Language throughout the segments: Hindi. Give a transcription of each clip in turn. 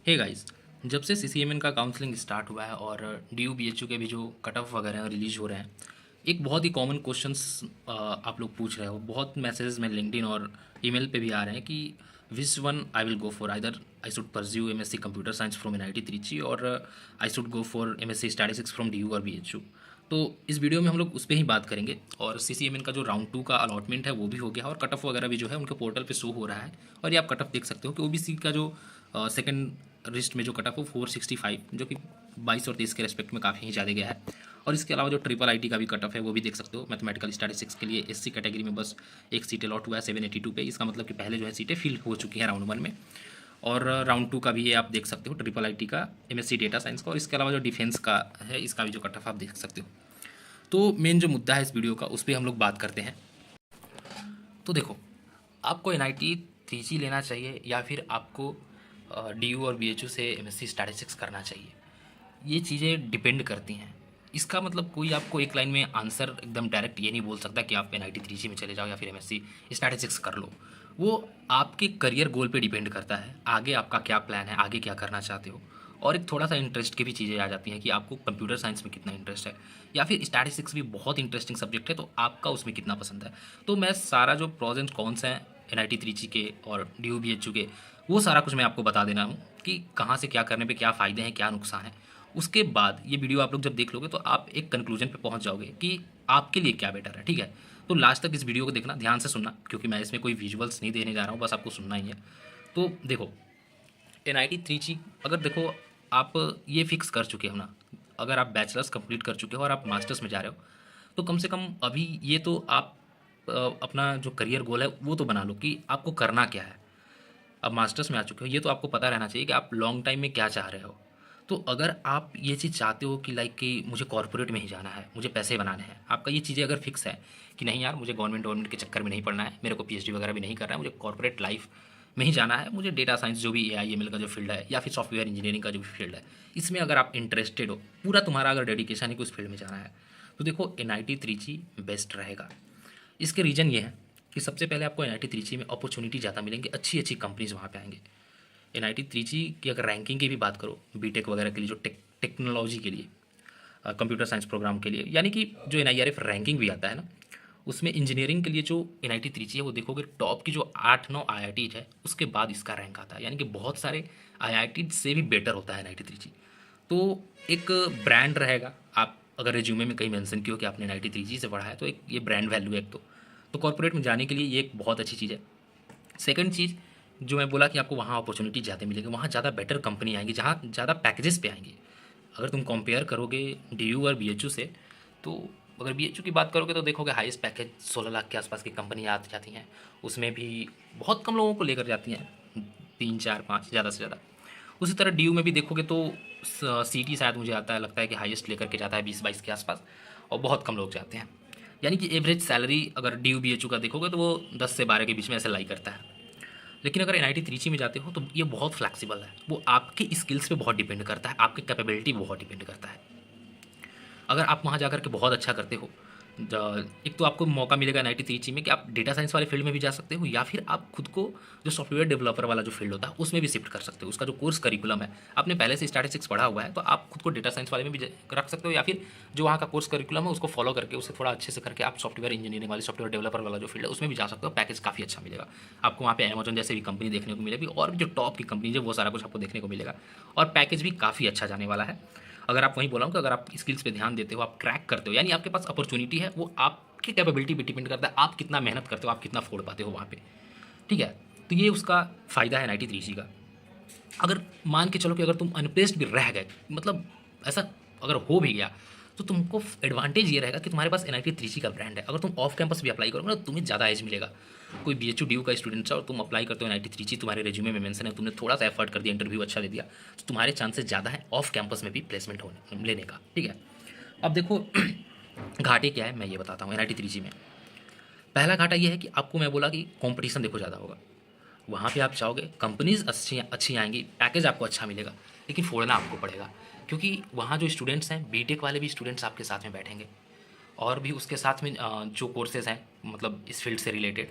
हे गाइस, जब से सीसीएमएन का काउंसलिंग स्टार्ट हुआ है और डीयू बीएचयू के भी जो कट ऑफ वगैरह रिलीज हो रहे हैं, एक बहुत ही कॉमन क्वेश्चंस आप लोग पूछ रहे हो। बहुत मैसेजेस में लिंक्डइन और ईमेल पे भी आ रहे हैं कि which one I will go for, either I should pursue MSc computer science from NIT Trichy और I should go for MSc statistics from DU और बीएचयू। तो इस वीडियो में हम लोग उस पर ही बात करेंगे और सीसीएमएन का जो राउंड 2 का अलॉटमेंट है वो भी हो गया है और कट ऑफ वगैरह भी जो है उनके पोर्टल पे शो हो रहा है। और ये आप कट ऑफ देख सकते हो कि ओबीसी का जो सेकंड लिस्ट में जो कट ऑफ वो 465 जो कि 22 और 23 के रेस्पेक्ट में काफ़ी ही ज़्यादा गया है। और इसके अलावा जो ट्रिपल आईटी का भी कट ऑफ है वो भी देख सकते हो। मैथमेटिकल स्टैटिस्टिक्स के लिए एससी कैटेगरी में बस एक सीट अलॉट हुआ है 782 पे। इसका मतलब कि पहले जो है सीटें फिल हो चुकी हैं राउंड 1 में। और राउंड 2 का भी ये आप देख सकते हो, ट्रिपल आईटी का, एमएससी डेटा साइंस का, और इसके अलावा जो डिफेंस का है इसका भी जो कट ऑफ आप देख सकते हो। तो मेन जो मुद्दा है इस वीडियो का उस पर हम लोग बात करते हैं। तो देखो, आपको एनआईटी त्रिची लेना चाहिए या फिर आपको डीयू और बीएचयू से एमएससी स्टैटिस्टिक्स करना चाहिए, ये चीज़ें डिपेंड करती हैं। इसका मतलब कोई आपको एक लाइन में आंसर एकदम डायरेक्ट ये नहीं बोल सकता कि आप एनआईटी त्रिची में चले जाओ या फिर एमएससी स्टैटिस्टिक्स कर लो। वो आपके करियर गोल पे डिपेंड करता है, आगे आपका क्या प्लान है, आगे क्या करना चाहते हो। और एक थोड़ा सा इंटरेस्ट की भी चीज़ें आ जाती हैं कि आपको कंप्यूटर साइंस में कितना इंटरेस्ट है, या फिर स्टैटिस्टिक्स भी बहुत इंटरेस्टिंग सब्जेक्ट है तो आपका उसमें कितना पसंद है। तो मैं सारा जो प्रोज एंड कॉन्स हैं एनआईटी त्रिची के और डीयू बीएचयू के, वो सारा कुछ मैं आपको बता देना हूँ कि कहाँ से क्या करने पे क्या फ़ायदे हैं, क्या नुकसान है। उसके बाद ये वीडियो आप लोग जब देख लोगे तो आप एक कंक्लूजन पे पहुँच जाओगे कि आपके लिए क्या बेटर है। ठीक है, तो लास्ट तक इस वीडियो को देखना, ध्यान से सुनना, क्योंकि मैं इसमें कोई विजुअल्स नहीं देने जा रहा हूँ, बस आपको सुनना ही है। तो देखो, एनआईटी त्रिची अगर देखो आप ये फिक्स कर चुके हो ना, अगर आप बैचलर्स कंप्लीट कर चुके हो और आप मास्टर्स में जा रहे हो, तो कम से कम अभी ये तो आप अपना जो करियर गोल है वो तो बना लो कि आपको करना क्या है। अब मास्टर्स में आ चुके हो, ये तो आपको पता रहना चाहिए कि आप लॉन्ग टाइम में क्या चाह रहे हो। तो अगर आप ये चीज़ चाहते हो कि लाइक कि मुझे कॉर्पोरेट में ही जाना है, मुझे पैसे बनाने हैं, आपका ये चीज़ें अगर फिक्स है कि नहीं यार मुझे गवर्नमेंट के चक्कर में नहीं पड़ना है, मेरे को पीएचडी वगैरह भी नहीं करना है, मुझे कॉर्पोरेट लाइफ में ही जाना है, मुझे डेटा साइंस जो भी एआईएमएल का जो फील्ड है या फिर सॉफ्टवेयर इंजीनियरिंग का जो भी फील्ड है, इसमें अगर आप इंटरेस्टेड हो, पूरा तुम्हारा अगर डेडिकेशन है कि उस फील्ड में जाना है, तो देखो एनआईटी त्रिची बेस्ट रहेगा। इसके रीज़न ये है कि सबसे पहले आपको एनआईटी त्रिची में अपॉर्चुनिटी ज़्यादा मिलेंगे, अच्छी अच्छी कंपनीज वहाँ पे आएंगे। एनआईटी त्रिची की अगर रैंकिंग की भी बात करो बीटेक वगैरह के लिए, जो टेक्नोलॉजी के लिए, कंप्यूटर साइंस प्रोग्राम के लिए, यानी कि जो एनआईआरएफ रैंकिंग भी आता है ना, उसमें इंजीनियरिंग के लिए जो एनआईटी त्रिची है वो देखोगे टॉप की जो 8-9 आईआईटीज है उसके बाद इसका रैंक आता है, यानी कि बहुत सारे आईआईटी से भी बेटर होता है एनआईटी त्रिची। तो एक ब्रांड रहेगा, आप अगर रिज्यूमे में कहीं मेंशन किया हो कि आपने एनआईटी त्रिची से पढ़ा है तो एक ये ब्रांड वैल्यू है। एक तो कॉर्पोरेट में जाने के लिए ये एक बहुत अच्छी चीज़ है। सेकंड चीज़ जो मैं बोला कि आपको वहाँ अपॉर्चुनिटी ज़्यादा मिलेगी, वहाँ ज़्यादा बेटर कंपनी आएंगी जहाँ ज़्यादा पैकेजेस पे आएंगी। अगर तुम कंपेयर करोगे डीयू और बीएचयू से, तो अगर बीएचयू की बात करोगे तो देखोगे हाईएस्ट पैकेज 16 लाख के आसपास की कंपनियाँ आ जाती हैं, उसमें भी बहुत कम लोगों को लेकर जाती हैं, 3 4 5 ज़्यादा से ज़्यादा। उसी तरह डीयू में भी देखोगे तो सीटी शायद मुझे आता है, लगता है कि हाईएस्ट लेकर के जाता है 20-22 के आसपास, और बहुत कम लोग जाते हैं। यानी कि एवरेज सैलरी अगर डीयू बीएचयू का देखोगे तो वो 10 से 12 के बीच में ऐसे लाई करता है। लेकिन अगर एनआईटी त्रिची में जाते हो तो ये बहुत फ्लैक्सिबल है, वो आपके स्किल्स पे बहुत डिपेंड करता है, आपके कैपेबिलिटी पे बहुत डिपेंड करता है। अगर आप वहाँ जा करके बहुत अच्छा करते हो, एक तो आपको मौका मिलेगा एनआईटी त्रिची में कि आप डेटा साइंस वाले फील्ड में भी जा सकते हो, या फिर आप खुद को जो सॉफ्टवेयर डेवलपर वाला जो फील्ड होता है उसमें भी शिफ्ट कर सकते हो। उसका जो कोर्स करिकुलम है, आपने पहले से स्टैटिस्टिक्स पढ़ा हुआ है तो आप खुद को डेटा साइंस वाले में भी रख सकते हो, या फिर जो वहाँ का कोर्स करिकुलम है उसको फॉलो करके उसे थोड़ा अच्छे से करके आप सॉफ्टवेयर इंजीनियरिंग वाले, सॉफ्टवेयर डेवलपर वाला जो फील्ड है उसमें भी जा सकते हो। पैकेज काफ़ी अच्छा मिलेगा आपको, वहाँ पे अमेजन जैसे भी कंपनी देखने को मिलेगी और भी जो टॉप की कंपनी है वो सारा कुछ आपको देखने को मिलेगा, और पैकेज भी काफ़ी अच्छा जाने वाला है। अगर आप वहीं बोला हूँ कि अगर आप स्किल्स पे ध्यान देते हो, आप क्रैक करते हो, यानी आपके पास अपॉर्चुनिटी है, वो आपकी कैपेबिलिटी पे डिपेंड करता है, आप कितना मेहनत करते हो, आप कितना फोड़ पाते हो वहाँ पे। ठीक है, तो ये उसका फ़ायदा है एनआईटी त्रिची का। अगर मान के चलो कि अगर तुम अनप्लेस्ड भी रह गए, मतलब ऐसा अगर हो भी गया, तो तुमको एडवांटेज ये रहेगा कि तुम्हारे पास एनआईटी त्रिची का ब्रांड है। अगर तुम ऑफ कैंपस भी अप्लाई करोगे ना, तुम्हें ज़्यादा एज मिलेगा। कोई बीएचयू डीयू का स्टूडेंट है और तुम अप्लाई करते हो एनआईटी त्रिची, तुम्हारे रिज्यूमे में मेंशन है, तुमने थोड़ा सा एफर्ट कर दिया, इंटरव्यू अच्छा दे दिया, तो तुम्हारे चांसेस ज़्यादा है ऑफ कैंपस में भी प्लेसमेंट होने लेने का। ठीक है, अब देखो घाटे क्या है मैं ये बताता हूँ एनआईटी त्रिची में। पहला घाटा ये है कि आपको मैं बोला कि कंपटीशन देखो ज़्यादा होगा, वहाँ पे आप चाहोगे कंपनीज अच्छी अच्छी आएंगी, पैकेज आपको अच्छा मिलेगा, लेकिन फोड़ना आपको पड़ेगा, क्योंकि वहाँ जो स्टूडेंट्स हैं बीटेक वाले भी स्टूडेंट्स आपके साथ में बैठेंगे, और भी उसके साथ में जो कोर्सेज हैं मतलब इस फील्ड से रिलेटेड,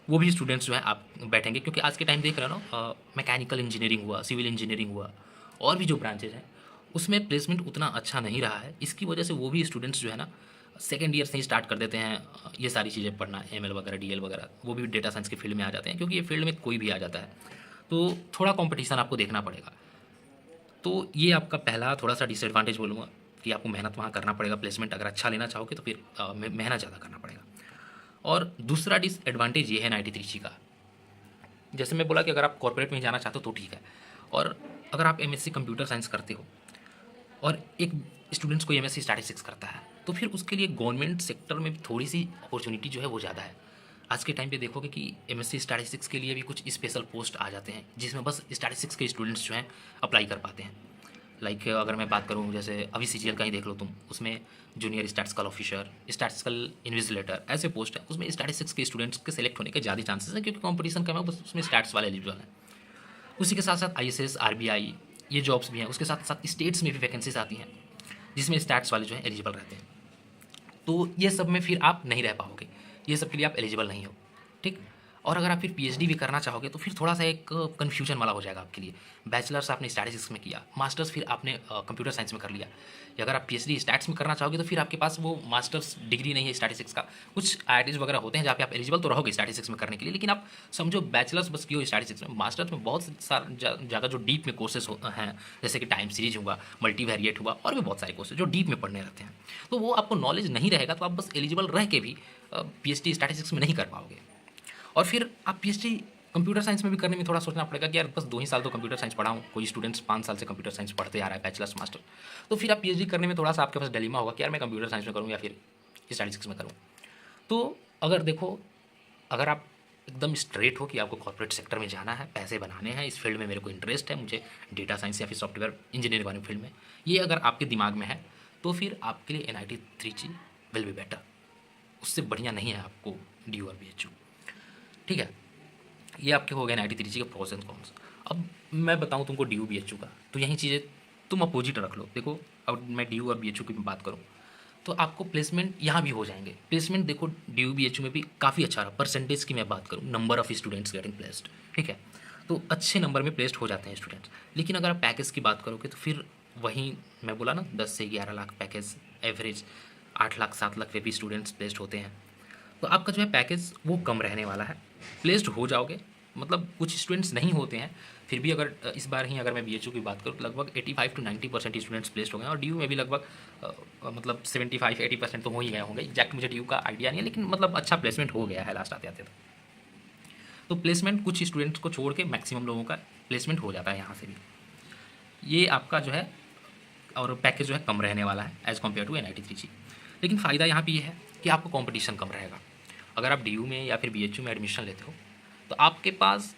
वो भी स्टूडेंट्स जो है आप बैठेंगे, क्योंकि आज के टाइम देख रहे हो ना, मैकेनिकल इंजीनियरिंग हुआ, सिविल इंजीनियरिंग हुआ, और भी जो ब्रांचेज हैं उसमें प्लेसमेंट उतना अच्छा नहीं रहा है। इसकी वजह से वो भी स्टूडेंट्स जो है ना सेकेंड ईयर से ही स्टार्ट कर देते हैं ये सारी चीज़ें पढ़ना, एमएल वगैरह, डीएल वगैरह, वो भी डेटा साइंस के फील्ड में आ जाते हैं, क्योंकि ये फील्ड में कोई भी आ जाता है। तो थोड़ा कंपटीशन आपको देखना पड़ेगा। तो ये आपका पहला थोड़ा सा डिसएडवांटेज बोलूँगा कि आपको मेहनत वहाँ करना पड़ेगा। प्लेसमेंट अगर अच्छा लेना चाहोगे तो फिर मेहनत ज़्यादा करना पड़ेगा। और दूसरा डिसएडवांटेज ये है 93G का। जैसे मैं बोला कि अगर आप कॉर्पोरेट में जाना चाहते हो तो ठीक है, और अगर आप एमएससी कंप्यूटर साइंस करते हो और एक स्टूडेंट्स को एमएससी स्टैटिस्टिक्स करता है, तो फिर उसके लिए गवर्नमेंट सेक्टर में भी थोड़ी सी अपॉर्चुनिटी जो है वो ज़्यादा है। आज के टाइम पे देखोगे कि एमएससी स्टैटिस्टिक्स के लिए भी कुछ स्पेशल पोस्ट आ जाते हैं जिसमें बस स्टैटिस्टिक्स के स्टूडेंट्स जो हैं अप्लाई कर पाते हैं। लाइक अगर मैं बात करूँ, जैसे अभी सीजीएल का ही देख लो तुम, उसमें junior statistical officer, statistical invigilator, ऐसे पोस्ट है, उसमें स्टैटिस्टिक्स के स्टूडेंट्स के सेलेक्ट होने के ज़्यादा चांसेस हैं, क्योंकि कंपटीशन कम है, बस उसमें स्टैट्स वाले एलिजिबल हैं। उसी के साथ साथ आईएसएस, आरबीआई, ये जॉब्स भी हैं। उसके साथ साथ स्टेट्स में भी वैकेंसीज आती हैं जिसमें स्टैट्स वाले जो हैं एलिजिबल रहते हैं। तो ये सब में फिर आप नहीं रह पाओगे, ये सब के लिए आप एलिजिबल नहीं हो, ठीक। और अगर आप फिर पीएचडी भी करना चाहोगे तो फिर थोड़ा सा एक कन्फ्यूजन वाला हो जाएगा आपके लिए। बैचलर्स आपने स्टैटिस्टिक्स में किया, मास्टर्स फिर आपने कंप्यूटर साइंस में कर लिया, या अगर आप पीएचडी स्टैट्स में करना चाहोगे तो फिर आपके पास वो मास्टर्स डिग्री नहीं है स्टैटिस्टिक्स का। कुछ आईआईटीज़ वगैरह होते हैं जहाँ पे आप एलिजिबल तो रहोगे स्टैटिस्टिक्स में करने के लिए, लेकिन आप समझो बैचलर्स बस किया स्टैटिस्टिक्स में, मास्टर्स में बहुत सारा जगह जो डीप में कोर्सेज हैं, जैसे कि टाइम सीरीज हुआ, मल्टीवेरिएट हुआ, और भी बहुत सारे कोर्सेज जो डीप में पढ़ने रहते हैं। तो वो आपको नॉलेज नहीं रहेगा तो आप बस एलिजिबल रह के भी पीएचडी स्टैटिस्टिक्स में नहीं कर पाओगे। और फिर आप पीएचडी कंप्यूटर साइंस में भी करने में थोड़ा सोचना पड़ेगा कि यार बस 2 ही साल तो कंप्यूटर साइंस पढ़ा हूँ, कोई स्टूडेंट्स 5 साल से कंप्यूटर साइंस पढ़ते आ रहा है, बैचलर्स मास्टर। तो फिर आप पीएचडी करने में थोड़ा सा आपके पास डिलेमा होगा कि यार मैं कंप्यूटर साइंस में करूँ या फिर स्टैटिस्टिक्स में करूँ। तो अगर देखो, अगर आप एकदम स्ट्रेट हो कि आपको कॉर्पोरेट सेक्टर में जाना है, पैसे बनाने हैं, इस फील्ड में मेरे को इंटरेस्ट है, मुझे डेटा साइंस या फिर सॉफ्टवेयर इंजीनियरिंग वाले फील्ड में, ये अगर आपके दिमाग में है तो फिर आपके लिए NIT 3G will be better. उससे बढ़िया नहीं है आपको डी और BHU, ठीक है। ये आपके हो गए 93G के प्रोस एंड कॉन्स। अब मैं बताऊं तुमको डी BHU का, तो यही चीज़ें तुम अपोजिट रख लो। देखो, अब मैं डी और BHU की बात करूं तो आपको प्लेसमेंट यहाँ भी हो जाएंगे। प्लेसमेंट देखो डी BHU में भी काफ़ी अच्छा रहा। परसेंटेज की मैं बात करूँ, number of students getting placed, ठीक है, तो अच्छे नंबर में प्लेस्ड हो जाते हैं स्टूडेंट्स। लेकिन अगर आप पैकेज की बात करोगे तो फिर वहीं मैं बोला ना 10 से 11 लाख पैकेज, एवरेज 8 लाख 7 लाख पे भी स्टूडेंट्स प्लेस्ड होते हैं। तो आपका जो है पैकेज वो कम रहने वाला है। प्लेस्ड हो जाओगे, मतलब कुछ स्टूडेंट्स नहीं होते हैं, फिर भी अगर इस बार ही अगर मैं BHU की बात करूँ तो लगभग 85 to 90% स्टूडेंट्स प्लेस्ड हो गए, और DU में भी लगभग मतलब 75-80% तो हो ही गए होंगे। एग्जैक्ट मुझे DU का आइडिया नहीं है, लेकिन मतलब अच्छा प्लेसमेंट हो गया है लास्ट आते आते तो प्लेसमेंट कुछ स्टूडेंट्स को छोड़ के मैक्सिमम लोगों का प्लेसमेंट हो जाता है यहाँ से भी। ये आपका जो है, और पैकेज जो है कम रहने वाला है as compare to NIT 3G। लेकिन फ़ायदा यहाँ पे ये है कि आपको कंपटीशन कम रहेगा। अगर आप DU में या फिर BHU में एडमिशन लेते हो तो आपके पास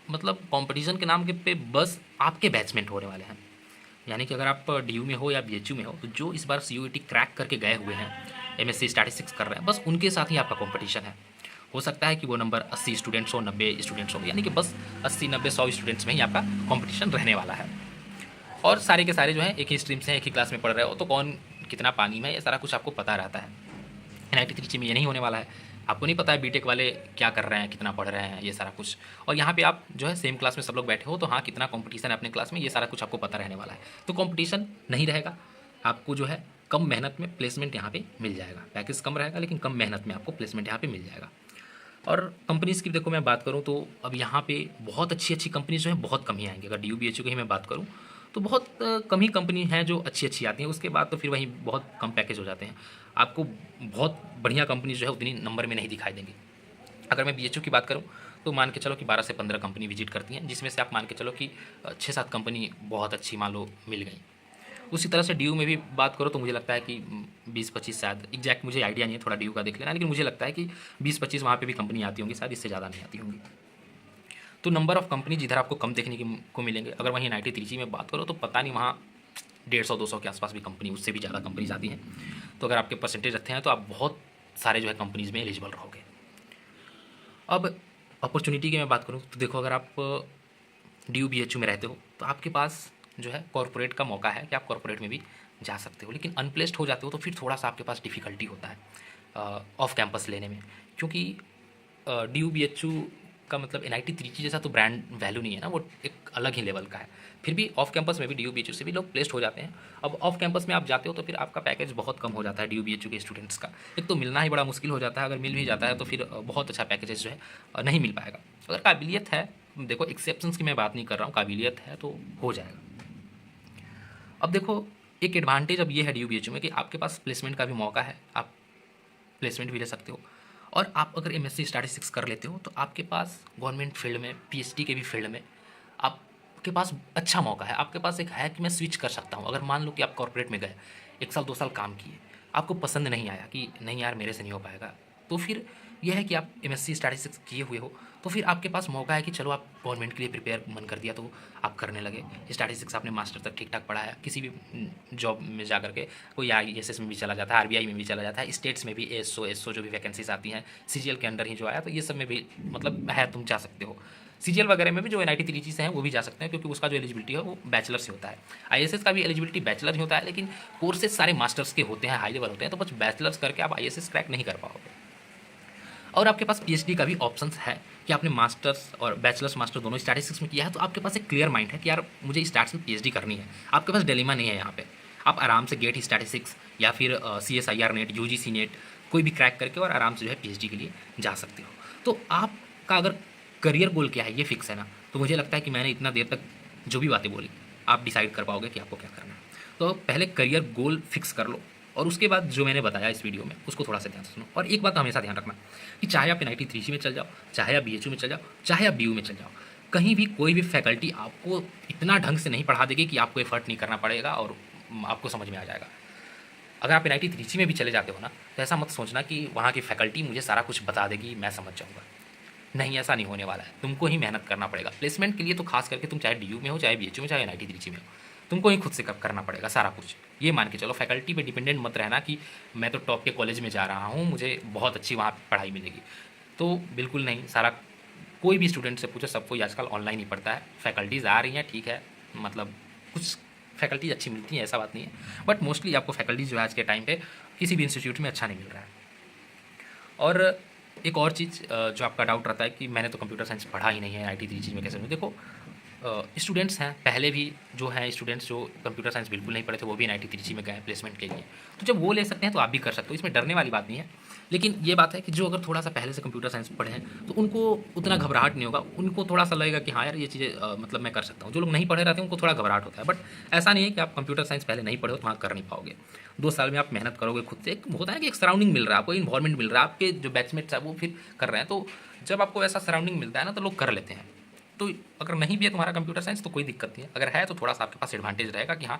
मतलब कंपटीशन के नाम के पे बस आपके बैचमेंट होने वाले हैं। यानी कि अगर आप DU में हो या BHU में हो तो जो इस बार CUET क्रैक करके गए हुए हैं, MSc स्टैटिस्टिक्स कर रहे हैं, बस उनके साथ ही आपका कंपटीशन है। हो सकता है कि वो नंबर 80 स्टूडेंट्स हो, 90 स्टूडेंट्स हो, यानी कि बस 80, 90, 100 स्टूडेंट्स में ही आपका कंपटीशन रहने वाला है। और सारे के सारे जो हैं एक ही स्ट्रीम से, एक ही क्लास में पढ़ रहे हो, तो कौन कितना पानी में, ये सारा कुछ आपको पता रहता है। NIT 3G में ये नहीं होने वाला है। आपको नहीं पता है बीटेक वाले क्या कर रहे हैं, कितना पढ़ रहे हैं, ये सारा कुछ। और यहाँ पे आप जो है सेम क्लास में सब लोग बैठे हो, तो हाँ कितना कंपटीशन है अपने क्लास में, ये सारा कुछ आपको पता रहने वाला है। तो कंपटीशन नहीं रहेगा, आपको जो है कम मेहनत में प्लेसमेंट यहाँ पे मिल जाएगा। पैकेज कम रहेगा लेकिन कम मेहनत में आपको प्लेसमेंट यहाँ पे मिल जाएगा। और कंपनीज़ की देखो मैं बात करूँ तो अब यहाँ पे बहुत अच्छी अच्छी कंपनीज जो है बहुत कम ही आएंगी। अगर DU BHU की ही मैं बात करूँ तो बहुत कम ही कंपनी हैं जो अच्छी अच्छी आती हैं। उसके बाद तो फिर वहीं बहुत कम पैकेज हो जाते हैं। आपको बहुत बढ़िया कंपनी जो है उतनी नंबर में नहीं दिखाई देंगी। अगर मैं BHU की बात करूँ तो मान के चलो कि 12 से 15 कंपनी विजिट करती हैं, जिसमें से आप मान के चलो कि 6-7 कंपनी बहुत अच्छी मान लो मिल गई। उसी तरह से DU में भी बात करो तो मुझे लगता है कि 20-25 शायद, एग्जैक्ट मुझे आइडिया नहीं है, थोड़ा DU का देख लेना, लेकिन मुझे लगता है कि 20-25 वहाँ पे भी कंपनी आती होंगी, शायद इससे ज़्यादा नहीं आती होंगी। तो नंबर ऑफ़ कंपनी जिधर आपको कम देखने को मिलेंगे। अगर वहीं NIT 3G में बात करो तो पता नहीं वहाँ 150-200 के आसपास भी कंपनी, उससे भी ज़्यादा कंपनीज आती हैं। तो अगर आपके परसेंटेज अच्छे हैं तो आप बहुत सारे जो है कंपनीज़ में एलिजिबल रहोगे। अब अपॉर्चुनिटी की मैं बात करूँ तो देखो, अगर आप DU BHU में रहते हो तो आपके पास जो है कॉर्पोरेट का मौका है कि आप कॉर्पोरेट में भी जा सकते हो। लेकिन अनप्लेस्ड हो जाते हो तो फिर थोड़ा सा आपके पास डिफ़िकल्टी होता है ऑफ कैंपस लेने में, क्योंकि DU BHU का मतलब NIT त्रिची जैसा तो ब्रांड वैल्यू नहीं है ना, वो एक अलग ही लेवल का है। फिर भी ऑफ कैंपस में भी DU BHU से भी लोग प्लेस्ड हो जाते हैं। अब ऑफ कैंपस में आप जाते हो तो फिर आपका पैकेज बहुत कम हो जाता है DU BHU के स्टूडेंट्स का। एक तो मिलना ही बड़ा मुश्किल हो जाता है, अगर मिल भी जाता है तो फिर बहुत अच्छा पैकेजेस जो है नहीं मिल पाएगा। अगर काबिलियत है, देखो एक्सेप्शंस की मैं बात नहीं कर रहा हूँ, काबिलियत है तो हो जाएगा। अब देखो एक एडवांटेज अब ये है DU BHU में कि आपके पास प्लेसमेंट का भी मौका है, आप प्लेसमेंट भी ले सकते हो। और आप अगर MSc स्टैटिस्टिक्स कर लेते हो तो आपके पास गवर्नमेंट फील्ड में, PhD के भी फील्ड में आपके पास अच्छा मौका है। आपके पास एक है कि मैं स्विच कर सकता हूँ। अगर मान लो कि आप कॉर्पोरेट में गए, 1 साल 2 साल काम किए, आपको पसंद नहीं आया कि नहीं यार मेरे से नहीं हो पाएगा, तो फिर यह है कि आप MSc स्टैटिस्टिक्स किए हुए हो तो फिर आपके पास मौका है कि चलो आप गवर्नमेंट के लिए प्रिपेयर मन कर दिया तो आप करने लगे। स्टैटिस्टिक्स आपने मास्टर तक ठीक ठाक पढ़ा है, किसी भी जॉब में जा करके कोई IAS में भी चला जाता है, RBI में भी चला जाता है, स्टेट्स में भी ASO जो भी वैकेंसीज आती हैं, CGL के अंडर ही जो आया, तो ये सब में भी मतलब है, तुम जा सकते हो। CGL वगैरह में भी जो NIT त्रिची से हैं वो भी जा सकते हैं, क्योंकि उसका जो एलिजिबिलिटी है वो बैचलर से होता है। IAS का भी एलिजिबिलिटी बैचलर ही होता है, लेकिन कोर्सेज सारे मास्टर्स के होते हैं, हाई लेवल होते हैं, तो बस बैचलर्स करके आप IAS क्रैक नहीं कर पाओगे। और आपके पास PhD का भी ऑप्शंस है कि आपने मास्टर्स और बैचलर्स मास्टर दोनों स्टैटिस्टिक्स में किया है, तो आपके पास एक क्लियर माइंड है कि यार मुझे स्टैट्स में PhD करनी है। आपके पास डिलेमा नहीं है यहाँ पे, आप आराम से गेट स्टैटिस्टिक्स या फिर CSIR नेट, UGC नेट कोई भी क्रैक करके और आराम से जो है PhD के लिए जा सकते हो। तो आपका अगर करियर गोल क्या है ये फिक्स है ना, तो मुझे लगता है कि मैंने इतना देर तक जो भी बातें बोली आप डिसाइड कर पाओगे कि आपको क्या करना है। तो पहले करियर गोल फिक्स कर लो, और उसके बाद जो मैंने बताया इस वीडियो में उसको थोड़ा सा ध्यान से सुनो। और एक बात हमेशा ध्यान रखना कि चाहे आप NIT त्रिची में चल जाओ, चाहे आप BHU में चल जाओ, चाहे आप DU में चल जाओ, कहीं भी कोई भी फैकल्टी आपको इतना ढंग से नहीं पढ़ा देगी कि आपको एफर्ट नहीं करना पड़ेगा और आपको समझ में आ जाएगा। अगर आप NIT त्रिची में भी चले जाते हो ना, तो ऐसा मत सोचना कि वहाँ की फैकल्टी मुझे सारा कुछ बता देगी, मैं समझ जाऊँगा। नहीं, ऐसा नहीं होने वाला है। तुमको ही मेहनत करना पड़ेगा प्लेसमेंट के लिए, तो खास करके तुम चाहे DU में हो, चाहे BHU में, चाहे NIT त्रिची में हो, तुमको ही खुद से करना पड़ेगा सारा कुछ। ये मान के चलो, फैकल्टी पे डिपेंडेंट मत रहना कि मैं तो टॉप के कॉलेज में जा रहा हूँ, मुझे बहुत अच्छी वहाँ पढ़ाई मिलेगी। तो बिल्कुल नहीं, सारा कोई भी स्टूडेंट से पूछो, सब कोई आजकल ऑनलाइन ही पढ़ता है। फैकल्टीज़ आ रही हैं, ठीक है, मतलब कुछ फैकल्टीज अच्छी मिलती हैं, ऐसा बात नहीं है, बट मोस्टली आपको फैकल्टीज जो है आज के टाइम पे किसी भी इंस्टीट्यूट में अच्छा नहीं मिल रहा है। और एक और चीज़ जो आपका डाउट रहता है कि मैंने तो कंप्यूटर साइंस पढ़ा ही नहीं है, NIT त्रिची में कैसे में, देखो स्टूडेंट्स हैं पहले भी जो हैं, स्टूडेंट्स जो कंप्यूटर साइंस बिल्कुल नहीं पढ़े थे वो भी NIT त्रिची में गए प्लेसमेंट के लिए, तो जब वो ले सकते हैं तो आप भी कर सकते हो, इसमें डरने वाली बात नहीं है। लेकिन ये बात है कि जो अगर थोड़ा सा पहले से कंप्यूटर साइंस पढ़े हैं तो उनको उतना घबराहट नहीं होगा, उनको थोड़ा सा लगेगा कि हाँ यार ये चीज़ें मतलब मैं कर सकता हूँ। जो लोग नहीं पढ़े रहते हैं उनको थोड़ा घबराहट होता है, बट ऐसा नहीं है कि आप कंप्यूटर साइंस पहले नहीं पढ़े हो तो वहाँ कर नहीं पाओगे। 2 साल में आप मेहनत करोगे खुद से, एक होता है कि एक सराउंडिंग मिल रहा है आपको, इन्वायरमेंट मिल रहा है, आपके जो बैचमेट्स है वो फिर कर रहे हैं, तो जब आपको ऐसा सराउंडिंग मिलता है ना तो लोग कर लेते हैं। तो अगर नहीं भी है तुम्हारा कंप्यूटर साइंस तो कोई दिक्कत नहीं है, अगर है तो थोड़ा सा आपके पास एडवांटेज रहेगा कि हाँ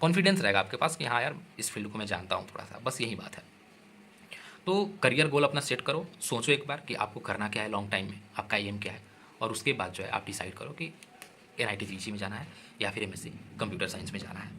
कॉन्फिडेंस रहेगा आपके पास कि हाँ यार इस फील्ड को मैं जानता हूँ थोड़ा सा, बस यही बात है। तो करियर गोल अपना सेट करो, सोचो एक बार कि आपको करना क्या है लॉन्ग टाइम में, आपका एम क्या है, और उसके बाद जो है आप डिसाइड करो कि NIT त्रिची में जाना है या फिर MSc कंप्यूटर साइंस में जाना है।